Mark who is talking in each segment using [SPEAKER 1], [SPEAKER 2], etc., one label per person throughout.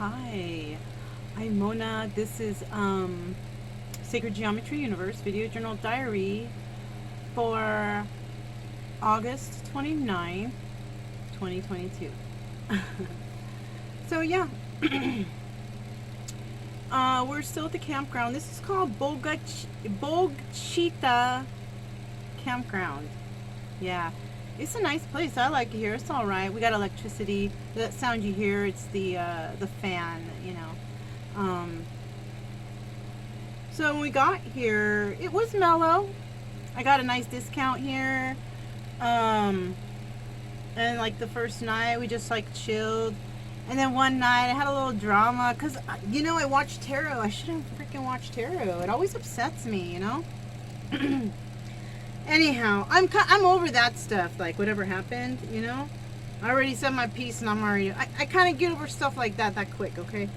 [SPEAKER 1] Hi, I'm Mona. This is Sacred Geometry Universe Video Journal Diary for August 29th, 2022. So yeah, we're still at the campground. This is called Bogchita Campground. Yeah, it's a nice place. I like it here. It's all right. We got electricity. That sound you hear, it's the fan, you know. So when we got here, it was mellow. I got a nice discount here. And like the first night, we just like chilled. And then one night, I had a little drama because, you know, I watched tarot. I shouldn't freaking watch tarot. It always upsets me, you know. Anyhow, I'm over that stuff. Like whatever happened, you know. I already said my piece, and I'm already. I kind of get over stuff like that quick. Okay.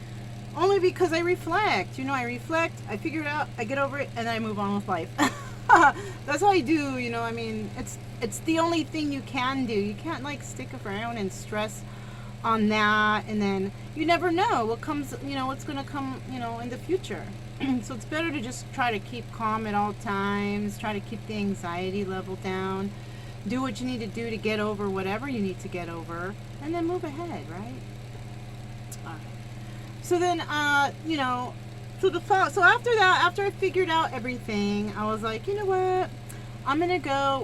[SPEAKER 1] Only because I reflect. You know, I reflect. I figure it out. I get over it, and then I move on with life. That's how I do. You know, I mean, it's the only thing you can do. You can't like stick around and stress on that, and then you never know what comes. You know, what's gonna come. You know, in the future. So it's better to just try to keep calm at all times. Try to keep the anxiety level down. Do what you need to do to get over whatever you need to get over, and then move ahead, right? All right. So then, you know, so after that, after I figured out everything, I was like, you know what?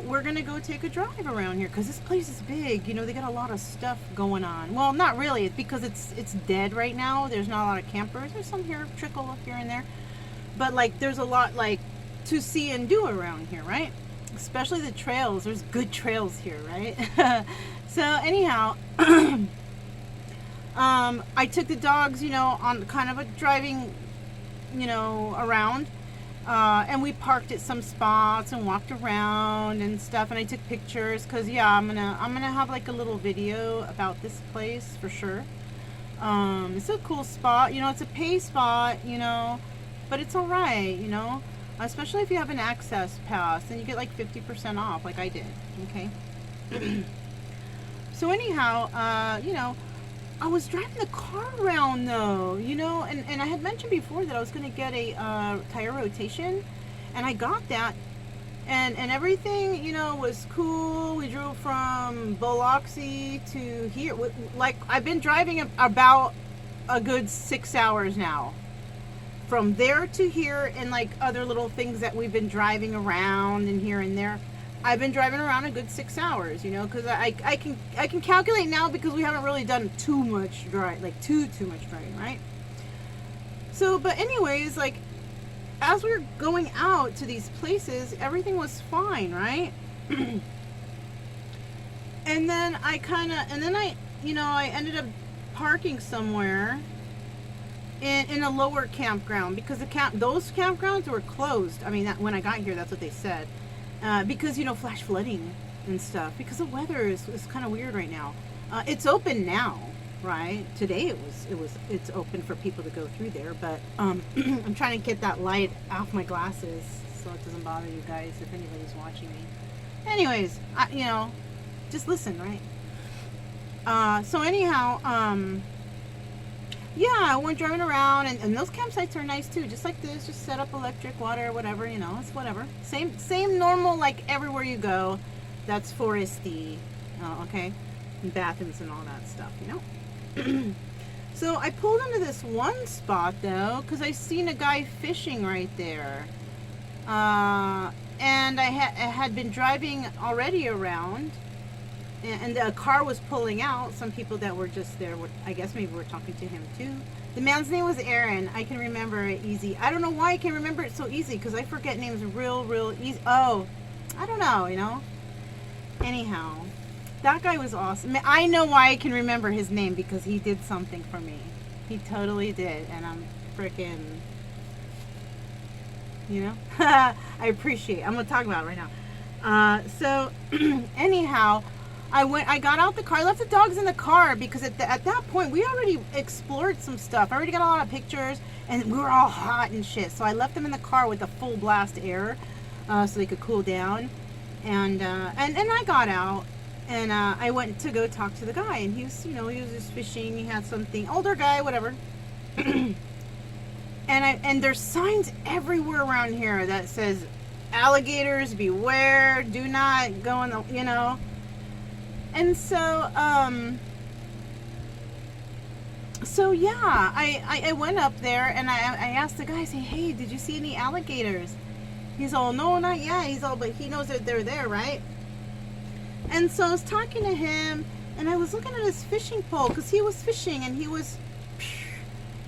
[SPEAKER 1] We're gonna go take a drive around here because this place is big. You know, they got a lot of stuff going on. Well, not really. It's because it's dead right now. There's not a lot of campers. There's some here, trickle up here and there, but like there's a lot like to see and do around here, right? Especially the trails. There's good trails here, right? So anyhow, I took the dogs, you know, on kind of a driving, you know, around, and we parked at some spots and walked around and stuff. And I took pictures because yeah, I'm gonna have like a little video about this place for sure. It's a cool spot, you know. It's a pay spot, you know, but it's all right, you know. Especially if you have an access pass, then you get like 50% off, like I did. Okay. So anyhow, you know, I was driving the car around though, you know, and I had mentioned before that I was going to get a tire rotation, and I got that, and everything, you know, was cool. We drove from Biloxi to here. Like I've been driving about a good 6 hours now. From there to here, and like other little things that we've been driving around and here and there, I've been driving around a good 6 hours, you know, because I can calculate now because we haven't really done too much driving, like too much driving, right? So, but anyways, like as we were going out to these places, everything was fine, right? And then you know, I ended up parking somewhere in a lower campground because those campgrounds were closed. I mean, when I got here, that's what they said. Because, you know, flash flooding and stuff. Because the weather is kind of weird right now. It's open now, right? Today it's open for people to go through there. But I'm trying to get that light off my glasses so it doesn't bother you guys if anybody's watching me. Anyways, you know, just listen, right? So anyhow, yeah, I went driving around, and those campsites are nice too. Just like this, just set up electric, water, whatever, you know, it's whatever. Same normal, like everywhere you go, that's foresty, okay? And bathrooms and all that stuff, you know? So I pulled into this one spot though, because I seen a guy fishing right there. And I had been driving already around, and the car was pulling out. Some people that were just there, I guess maybe we're talking to him too. The man's name was Aaron. I can remember it easy. I don't know why I can remember it so easy, because I forget names real easy. Oh, I don't know, you know. Anyhow, that guy was awesome. I know why I can remember his name, because he did something for me. He totally did, and I'm freaking, you know. I appreciate it. I'm gonna talk about it right now. So anyhow, I got out the car. I left the dogs in the car because at that point we already explored some stuff. I already got a lot of pictures, and we were all hot and shit. So I left them in the car with the full blast air, so they could cool down. And I got out, And I went to go talk to the guy, and he was, he was just fishing. He had something, older guy, whatever. And there's signs everywhere around here that says, alligators beware, do not go in the, And so, yeah, I went up there and I asked the guy, I say, hey, did you see any alligators? He's all, no, not yet. He's all, but he knows that they're there, right? And so I was talking to him, and I was looking at his fishing pole, because he was fishing, and he was,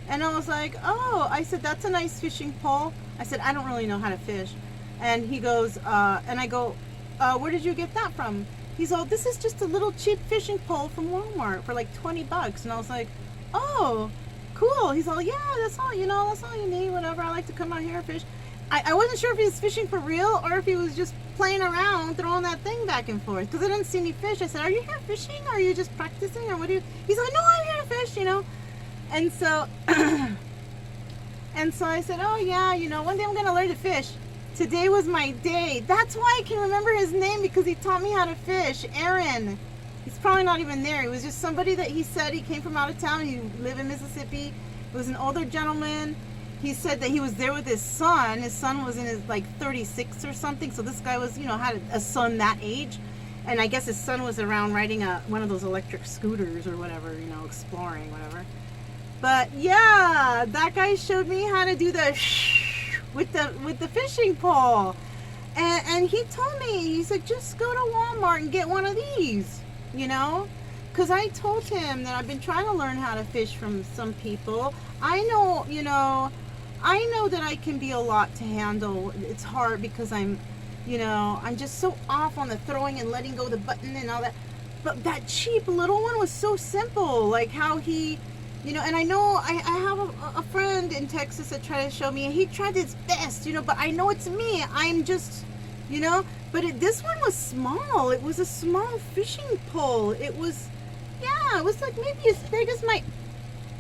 [SPEAKER 1] and I was like, oh, I said, that's a nice fishing pole. I said, I don't really know how to fish. And he goes, and I go, where did you get that from? He's all, this is just a little cheap fishing pole from Walmart for like $20. And I was like, oh, cool. He's all, yeah, that's all, that's all you need, whatever. I like to come out here and fish. I wasn't sure if he was fishing for real or if he was just playing around, throwing that thing back and forth, because I didn't see any fish. I said, are you here fishing, or are you just practicing, or what do you? He's like, no, I'm here to fish, And so, and so I said, oh yeah, one day I'm gonna learn to fish. Today was my day. That's why I can remember his name, because he taught me how to fish. Aaron. He's probably not even there. He was just somebody that he said he came from out of town. He lived in Mississippi. He was an older gentleman. He said that he was there with his son. His son was in his 36 or something. So this guy was, had a son that age. And I guess his son was around riding one of those electric scooters or whatever, exploring, whatever. But yeah, that guy showed me how to do the with the fishing pole. And he told me, he said, just go to Walmart and get one of these, Because I told him that I've been trying to learn how to fish from some people. I know that I can be a lot to handle. It's hard because I'm just so off on the throwing and letting go of the button and all that. But that cheap little one was so simple, like how he, and I know I have a friend in Texas that tried to show me, and he tried his best, but I know it's me. I'm just, but this one was small. It was a small fishing pole. It was, yeah, it was like maybe as big as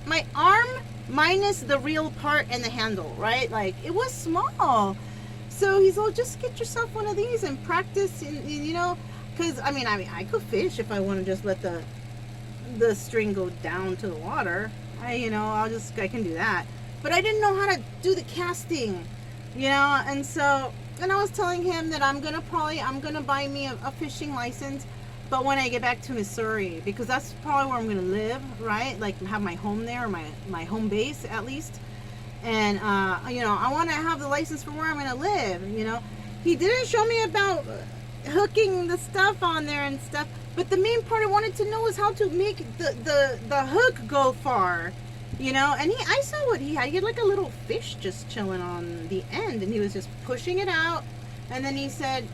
[SPEAKER 1] my arm, minus the real part and the handle, right? Like, it was small. So he's all, just get yourself one of these and practice, and because I could fish if I want to just let the string go down to the water. I can do that. But I didn't know how to do the casting, and I was telling him that I'm gonna buy me a fishing license, but when I get back to Missouri, because that's probably where I'm gonna live, right? Like, have my home there, my home base at least. And I want to have the license for where I'm gonna live. He didn't show me about hooking the stuff on there and stuff, but the main part I wanted to know was how to make the hook go far. And I saw what he had. He had like a little fish just chilling on the end, and he was just pushing it out. And then he said,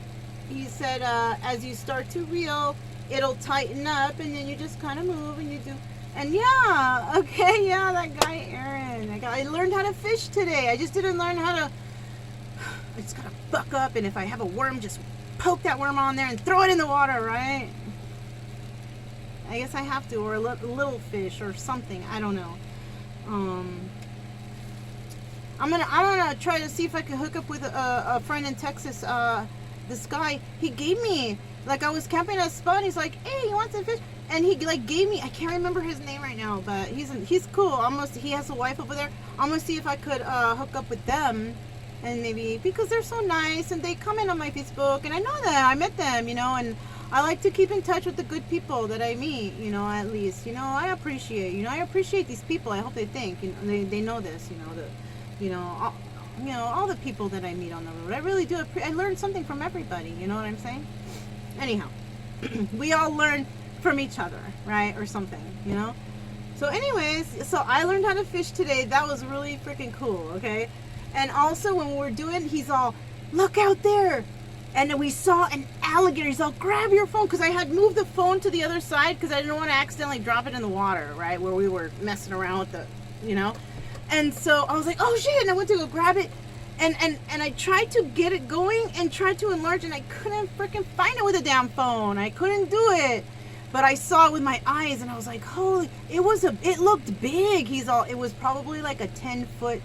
[SPEAKER 1] as you start to reel, it'll tighten up, and then you just kind of move and you do. And yeah, okay, yeah, that guy Aaron. I learned how to fish today. I just didn't learn how to. I just gotta buck up, and if I have a worm, just poke that worm on there and throw it in the water, right? I guess I have to, or a little fish or something. I don't know. I'm gonna try to see if I can hook up with a friend in Texas. This guy, he gave me, like, I was camping at a spot, and he's like, hey, you want some fish? And he gave me, I can't remember his name right now, but he's cool. He has a wife over there. I'm gonna see if I could hook up with them, and maybe, because they're so nice, and they comment on my Facebook, and I know that I met them, and I like to keep in touch with the good people that I meet, at least, I appreciate these people. I hope they think, they know this, all the people that I meet on the road. I really do. I learn something from everybody. You know what I'm saying? Anyhow, we all learn from each other, right? Or something, So anyways, so I learned how to fish today. That was really freaking cool, okay? And also when we're doing, he's all, look out there. And then we saw an alligator. He's all, grab your phone. Because I had moved the phone to the other side because I didn't want to accidentally drop it in the water, right? Where we were messing around with the, And so I was like, oh shit. And I went to go grab it. And I tried to get it going and tried to enlarge, and I couldn't freaking find it with a damn phone. I couldn't do it. But I saw it with my eyes, and I was like, holy, it looked big. It was probably like a 10-foot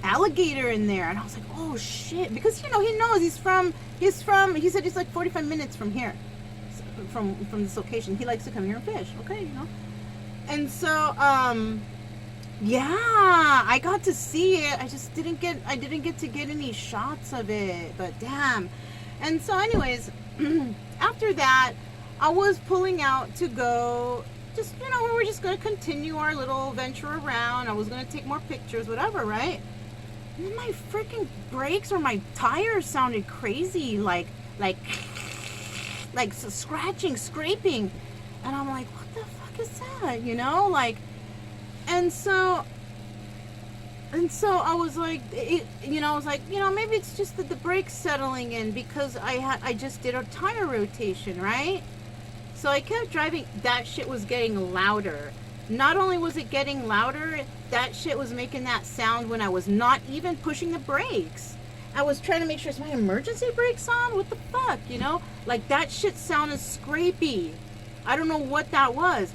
[SPEAKER 1] alligator in there. And I was like, oh shit. Because, he knows he said it's like 45 minutes from here. from this location. He likes to come here and fish. Okay, you know. And so yeah, I got to see it. I didn't get to get any shots of it, but damn. And so anyways, after that, I was pulling out to go, just, you know, we were just going to continue our little venture around. I was going to take more pictures, whatever, right? And then my freaking brakes or my tires sounded crazy, like scratching, scraping. And I'm like, what the fuck is that? You know, like, and so I was like, maybe it's just that the brakes settling in, because I just did a tire rotation, right? So I kept driving. That shit was getting louder. Not only was it getting louder, that shit was making that sound when I was not even pushing the brakes. I was trying to make sure, is my emergency brakes on? What the fuck, you know? Like, that shit sounded scrapey. I don't know what that was.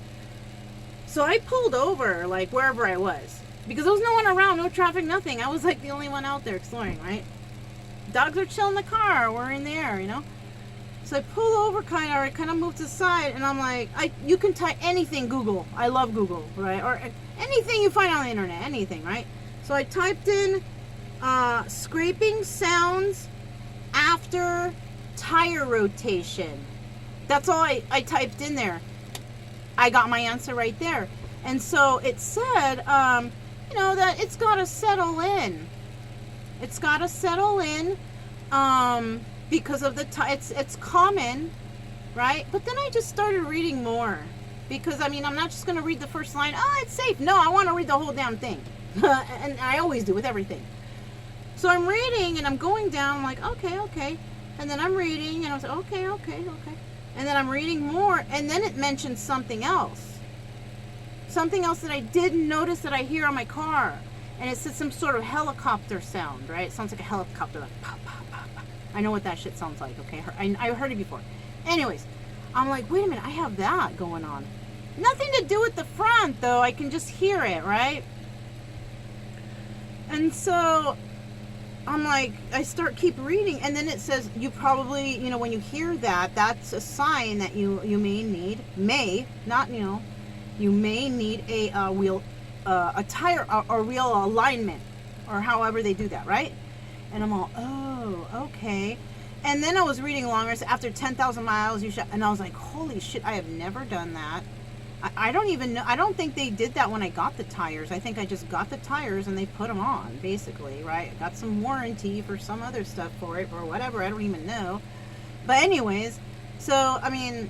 [SPEAKER 1] So I pulled over, like, wherever I was, because there was no one around, no traffic, nothing. I was like the only one out there exploring, right? Dogs are chilling in the car. We're in the air, you know? So I pull over I kind of move to the side, and I'm like, you can type anything, Google. I love Google, right? Or anything you find on the internet, anything, right? So I typed in scraping sounds after tire rotation. That's all I typed in there. I got my answer right there. And so it said, you know, that it's got to settle in. It's got to settle in. Because of the it's common, right? But then I just started reading more, because I mean, I'm not just going to read the first line, oh, it's safe. No, I want to read the whole damn thing. And I always do with everything. So I'm reading, and I'm going down, I'm like, okay. And then I'm reading, and I was like, okay. And then I'm reading more, and then it mentioned something else that I didn't notice that I hear on my car. And it said some sort of helicopter sound, right? It sounds like a helicopter, like pop, pop, pop, pop. I know what that shit sounds like, okay? I heard it before. Anyways, I'm like, wait a minute, I have that going on. Nothing to do with the front, though. I can just hear it, right? And so I'm like, I keep reading, and then it says, you probably, you know, when you hear that, that's a sign that you may need a wheel, a tire or wheel alignment, or however they do that, right? And I'm all, oh, okay. And then I was reading longer. So after 10,000 miles, you should. And I was like, holy shit, I have never done that. I don't even know. I don't think they did that when I got the tires. I think I just got the tires and they put them on, basically, right? I got some warranty for some other stuff for it or whatever. I don't even know. But anyways, so, I mean,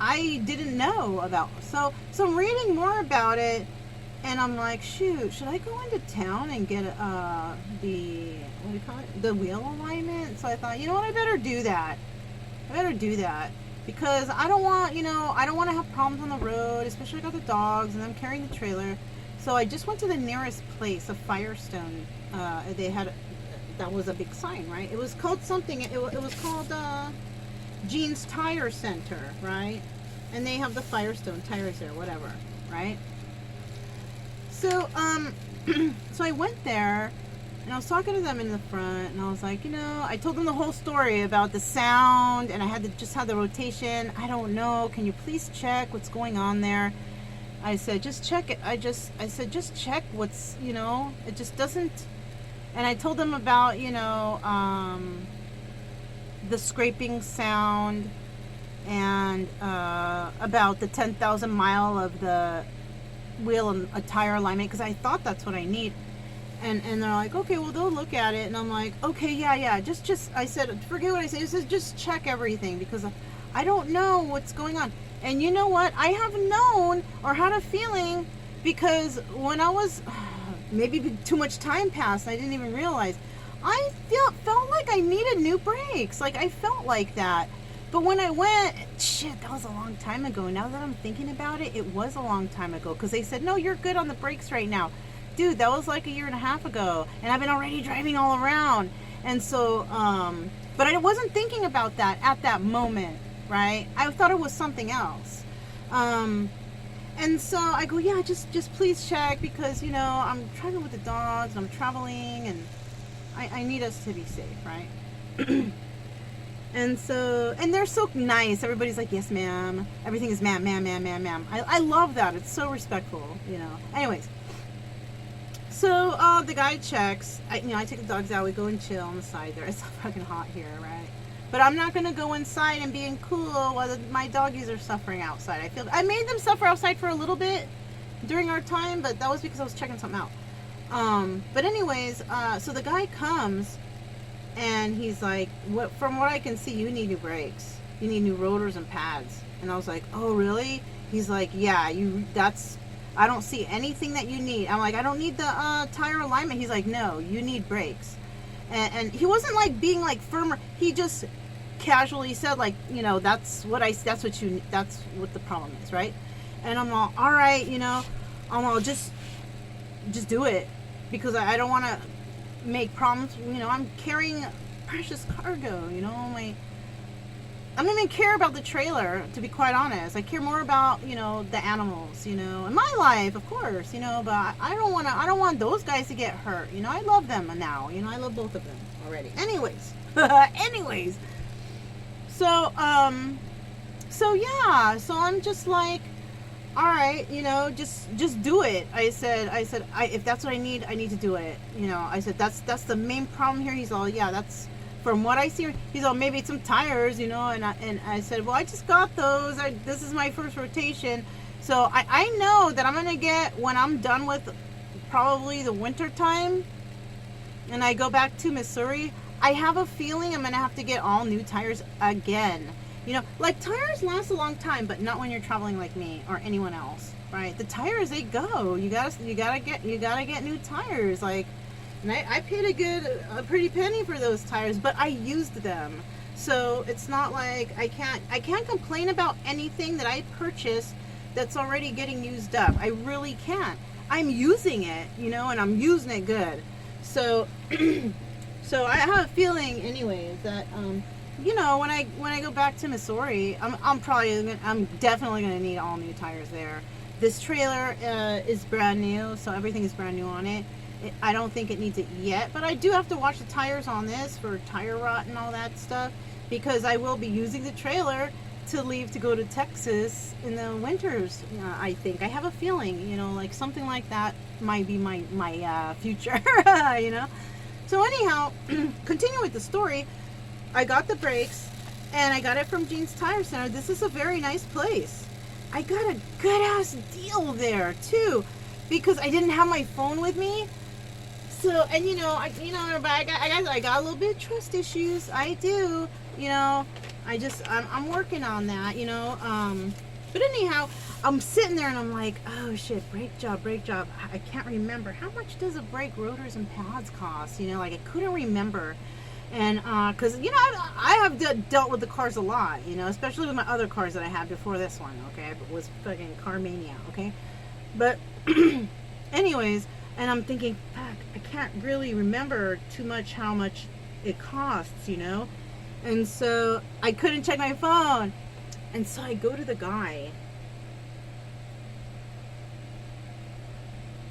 [SPEAKER 1] I didn't know about. So I'm reading more about it. And I'm like, shoot, should I go into town and get the wheel alignment? So I thought, you know what, I better do that. Because I don't want to have problems on the road, especially with the dogs, and I'm carrying the trailer. So I just went to the nearest place, a Firestone. They had, that was a big sign, right? It was called something, it was called Jean's Tire Center, right? And they have the Firestone tires there, whatever, right? So, so I went there, and I was talking to them in the front, and I was like, you know, I told them the whole story about the sound, and I had to just have the rotation. I don't know. Can you please check what's going on there? I said, just check it. I said, just check what's, you know, it just doesn't. And I told them about, you know, the scraping sound, and about the 10,000 mile of the wheel and a tire alignment, because I thought that's what I need. And they're like, okay, well, they'll look at it. And I'm like, okay, yeah, just I said, forget what I said. I said, just check everything, because I don't know what's going on. And you know what, I have known or had a feeling, because when I was, maybe too much time passed, I didn't even realize, I felt like I needed new brakes. Like, I felt like that. But when I went, shit, that was a long time ago. Now that I'm thinking about it, it was a long time ago, because they said, no, you're good on the brakes right now. Dude, that was like a year and a half ago, and I've been already driving all around. And so, but I wasn't thinking about that at that moment, right? I thought it was something else. And so I go, yeah, just please check, because, you know, I'm traveling with the dogs, and I'm traveling, and I need us to be safe, right? And so, and they're so nice. Everybody's like, yes, ma'am. Everything is ma'am, ma'am, ma'am, ma'am, ma'am. I love that. It's so respectful, you know. Anyways, so the guy checks. I take the dogs out. We go and chill on the side there. It's so fucking hot here, right? But I'm not gonna go inside and being cool while my doggies are suffering outside. I made them suffer outside for a little bit during our time, but that was because I was checking something out. But anyways, so the guy comes. And he's like, from what I can see, you need new brakes. You need new rotors and pads. And I was like, oh, really? He's like, yeah, I don't see anything that you need. I'm like, I don't need the tire alignment. He's like, no, you need brakes. And he wasn't like being like firmer. He just casually said like, you know, that's what the problem is, right? And I'm all right, you know, I'm all just do it, because I don't want to make problems. You know, I'm carrying precious cargo, you know. I don't even care about the trailer, to be quite honest. I care more about, you know, the animals, you know, and my life, of course, you know. But I don't want those guys to get hurt, you know. I love them now, you know. I love both of them already. Anyways, so yeah, so I'm just like, all right, you know, just do it. I said, if that's what I need to do it. You know, I said, that's the main problem here. He's all, yeah, that's from what I see. He's all, maybe it's some tires, you know. And I said, well, I just got those. This is my first rotation. So I know that I'm going to get, when I'm done with probably the winter time and I go back to Missouri, I have a feeling I'm going to have to get all new tires again. You know, like, tires last a long time, but not when you're traveling like me or anyone else, right? The tires, they go. You gotta get new tires. Like, and I paid a pretty penny for those tires, but I used them. So it's not like I can't complain about anything that I purchased that's already getting used up. I really can't. I'm using it, you know, and I'm using it good. So so I have a feeling anyways that you know, when I go back to Missouri, I'm definitely gonna need all new tires there. This trailer is brand new, so everything is brand new on it. I don't think it needs it yet, but I do have to watch the tires on this for tire rot and all that stuff, because I will be using the trailer to leave to go to Texas in the winters. I think, I have a feeling, you know, like something like that might be my future. You know. So anyhow, continue with the story. I got the brakes, and I got it from Jean's Tire Center. This is a very nice place. I got a good-ass deal there, too, because I didn't have my phone with me. So, and you know, I got a little bit of trust issues. I do, you know. I'm working on that, you know. But anyhow, I'm sitting there, and I'm like, oh, shit, brake job. I can't remember. How much does a brake, rotors, and pads cost? You know, like, I couldn't remember. And because, you know, I have dealt with the cars a lot, you know, especially with my other cars that I had before this one, okay? It was fucking car mania, okay? But anyways, and I'm thinking, fuck, I can't really remember too much how much it costs, you know? And so I couldn't check my phone. And so I go to the guy.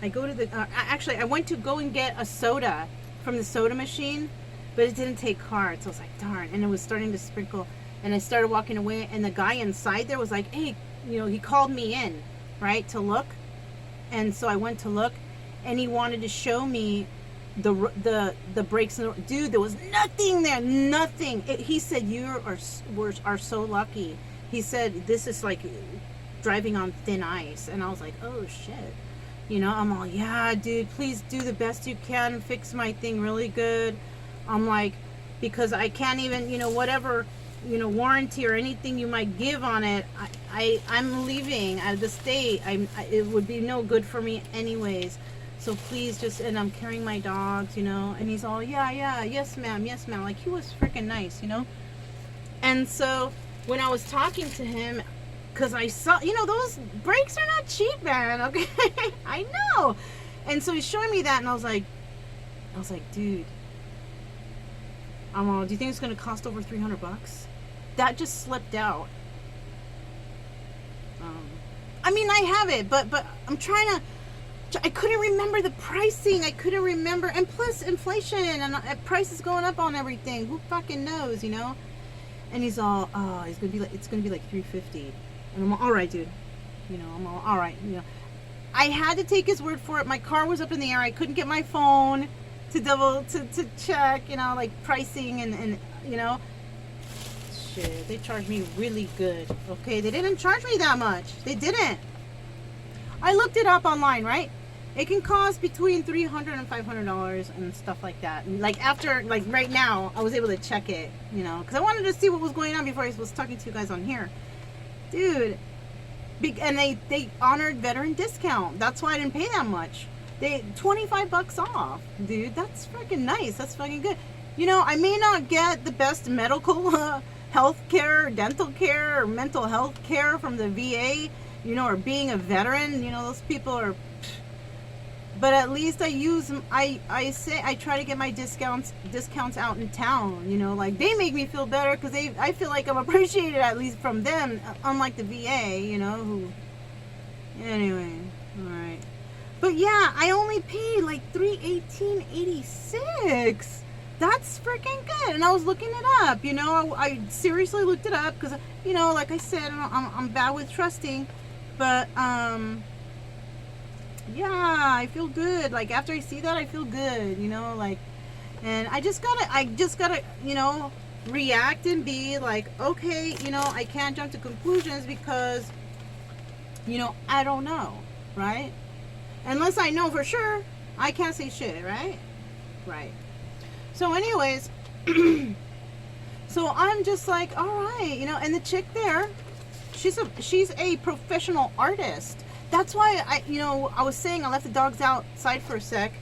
[SPEAKER 1] Actually, I went to go and get a soda from the soda machine, but it didn't take cards. So I was like, darn. And it was starting to sprinkle. And I started walking away. And the guy inside there was like, hey, you know, he called me in, right, to look. And so I went to look. And he wanted to show me the brakes. Dude, there was nothing there. Nothing. He said, you are so lucky. He said, this is like driving on thin ice. And I was like, oh, shit. You know, I'm all, yeah, dude, please do the best you can. Fix my thing really good. I'm like, because I can't even, you know, whatever, you know, warranty or anything you might give on it, I'm leaving out of the state. It would be no good for me anyways. So please just, and I'm carrying my dogs, you know, and he's all, yeah, yes ma'am. Like, he was freaking nice, you know. And so when I was talking to him, because I saw, you know, those brakes are not cheap, man, okay? I know. And so he's showing me that, and I was like, dude, do you think it's going to cost over $300? That just slipped out. I mean, I have it, but I'm trying to, I couldn't remember the pricing. I couldn't remember, and plus inflation and prices going up on everything. Who fucking knows, you know? And he's all, oh, it's gonna be like $350. And I'm all right, dude. You know, I'm all right. You know, I had to take his word for it. My car was up in the air. I couldn't get my phone to check, you know, like pricing and you know, shit. They charged me really good. Okay, they didn't charge me that much. They didn't. I looked it up online, right? It can cost between $300 and $500 and stuff like that. And like after, like right now, I was able to check it, you know, because I wanted to see what was going on before I was talking to you guys on here, dude. And they honored veteran discount. That's why I didn't pay that much. They $25 off, dude. That's freaking nice. That's fucking good. You know, I may not get the best medical health care, dental care, or mental health care from the VA, you know, or being a veteran. You know, those people are. But at least I try to get my discounts out in town, you know, like they make me feel better because I feel like I'm appreciated at least from them, unlike the VA, you know, who, anyway, all right. But yeah, I only paid like $318.86. That's freaking good. And I was looking it up, you know, I seriously looked it up because, you know, like I said, I'm bad with trusting, but, yeah, I feel good. Like after I see that, I feel good, you know, like, and I just gotta, you know, react and be like, okay, you know, I can't jump to conclusions because, you know, I don't know, right? Unless I know for sure, I can't say shit, right? Right. So anyways, so I'm just like, all right, you know, and the chick there, she's a professional artist. That's why I was saying I left the dogs outside for a sec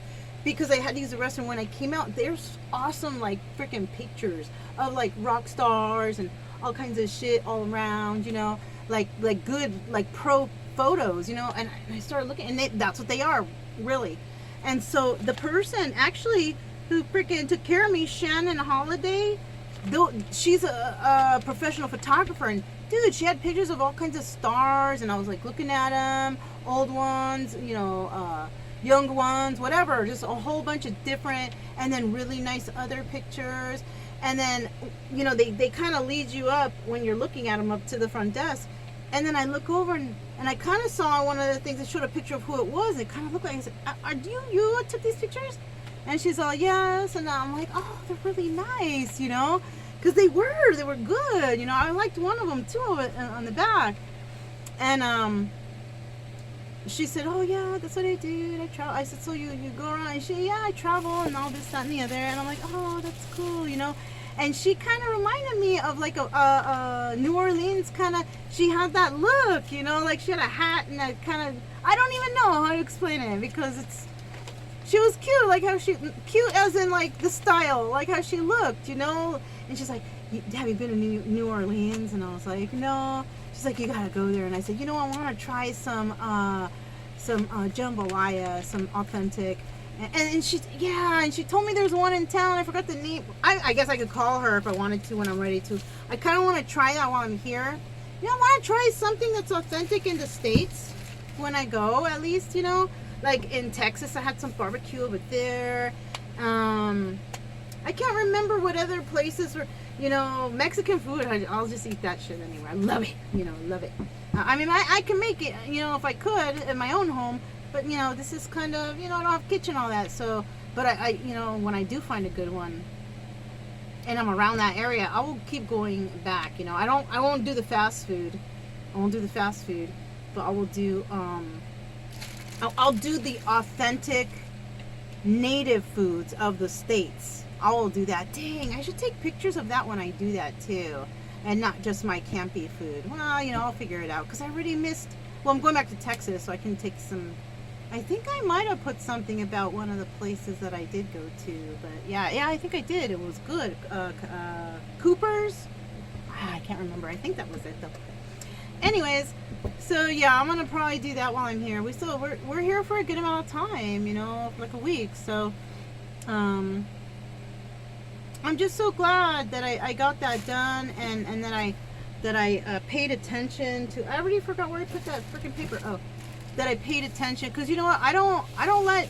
[SPEAKER 1] because I had to use the restroom. When I came out, there's awesome like freaking pictures of like rock stars and all kinds of shit all around, you know, like good like pro photos, you know. And I started looking, and that's what they are, really. And so the person actually who freaking took care of me, Shannon Holiday, though she's a professional photographer, and dude, she had pictures of all kinds of stars, and I was like looking at them, old ones, you know, young ones, whatever, just a whole bunch of different, and then really nice other pictures. And then, you know, they kind of lead you up when you're looking at them up to the front desk. And then I look over and I kind of saw one of the things that showed a picture of who it was. It kind of looked like, I said, are you who took these pictures? And she's all, yes. And I'm like, oh, they're really nice, you know. Because they were good, you know. I liked one of them too on the back, and she said, "Oh yeah, that's what I did. I travel." I said, "So you go around?" And she, "Yeah, I travel and all this, that, and the other." And I'm like, "Oh, that's cool," you know. And she kind of reminded me of like a New Orleans kind of. She had that look, you know, like she had a hat and that kind of. I don't even know how to explain it because it's. She was cute, like how cute as in like the style, like how she looked, you know. And she's like, have you been to New Orleans? And I was like, no. She's like, you gotta go there. And I said, you know, I want to try some jambalaya, some authentic. And she, yeah, and she told me there's one in town. I forgot the name. I guess I could call her if I wanted to when I'm ready to. I kind of want to try that while I'm here. You know, I want to try something that's authentic in the States when I go, at least, you know. Like in Texas, I had some barbecue over there. I can't remember what other places were, you know, Mexican food. I'll just eat that shit anyway. I love it, you know, love it. I mean, I can make it, you know, if I could in my own home, but, you know, this is kind of, you know, I don't have a kitchen, all that. So, but I you know, when I do find a good one and I'm around that area, I will keep going back, you know. I won't do the fast food. I won't do the fast food, but I will do, I'll do the authentic native foods of the States. I will do that. Dang, I should take pictures of that when I do that too. And not just my campy food. Well, you know, I'll figure it out. Because I already missed... Well, I'm going back to Texas, so I can take some... I think I might have put something about one of the places that I did go to. But yeah, I think I did. It was good. Cooper's? I can't remember. I think that was it though. Anyways, so yeah, I'm gonna probably do that while I'm here. We're here for a good amount of time, you know, like a week. So I'm just so glad that I got that done and that I paid attention to. I already forgot where I put that freaking paper. Oh, that I paid attention, because you know what? I don't let,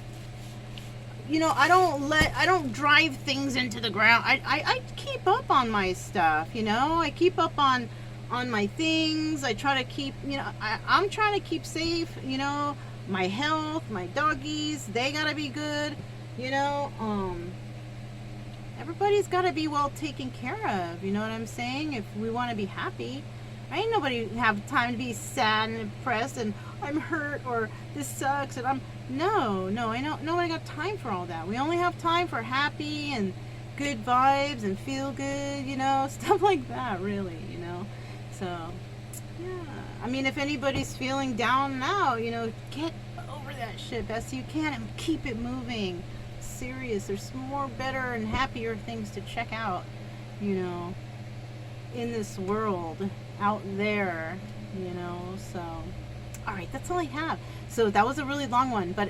[SPEAKER 1] you know, I don't drive things into the ground. I keep up on my stuff, you know. I keep up on my things. I try to keep, you know, I'm trying to keep safe, you know, my health, my doggies, they gotta be good, you know. Everybody's gotta be well taken care of, you know what I'm saying? If we want to be happy. Ain't nobody have time to be sad and depressed and I'm hurt or this sucks and I know nobody got time for all that. We only have time for happy and good vibes and feel good, you know, stuff like that, really, you know. So yeah, I mean, if anybody's feeling down now, you know, get over that shit best you can and keep it moving. Serious, there's more better and happier things to check out, you know, in this world out there, you know. So all right, that's all I have. So that was a really long one, but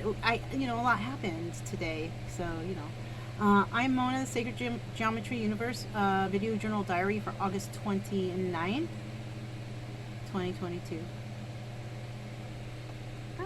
[SPEAKER 1] you know, a lot happened today. So you know, I'm Mona, the Sacred Geometry Universe video journal diary for August 29th, 2022. Bye.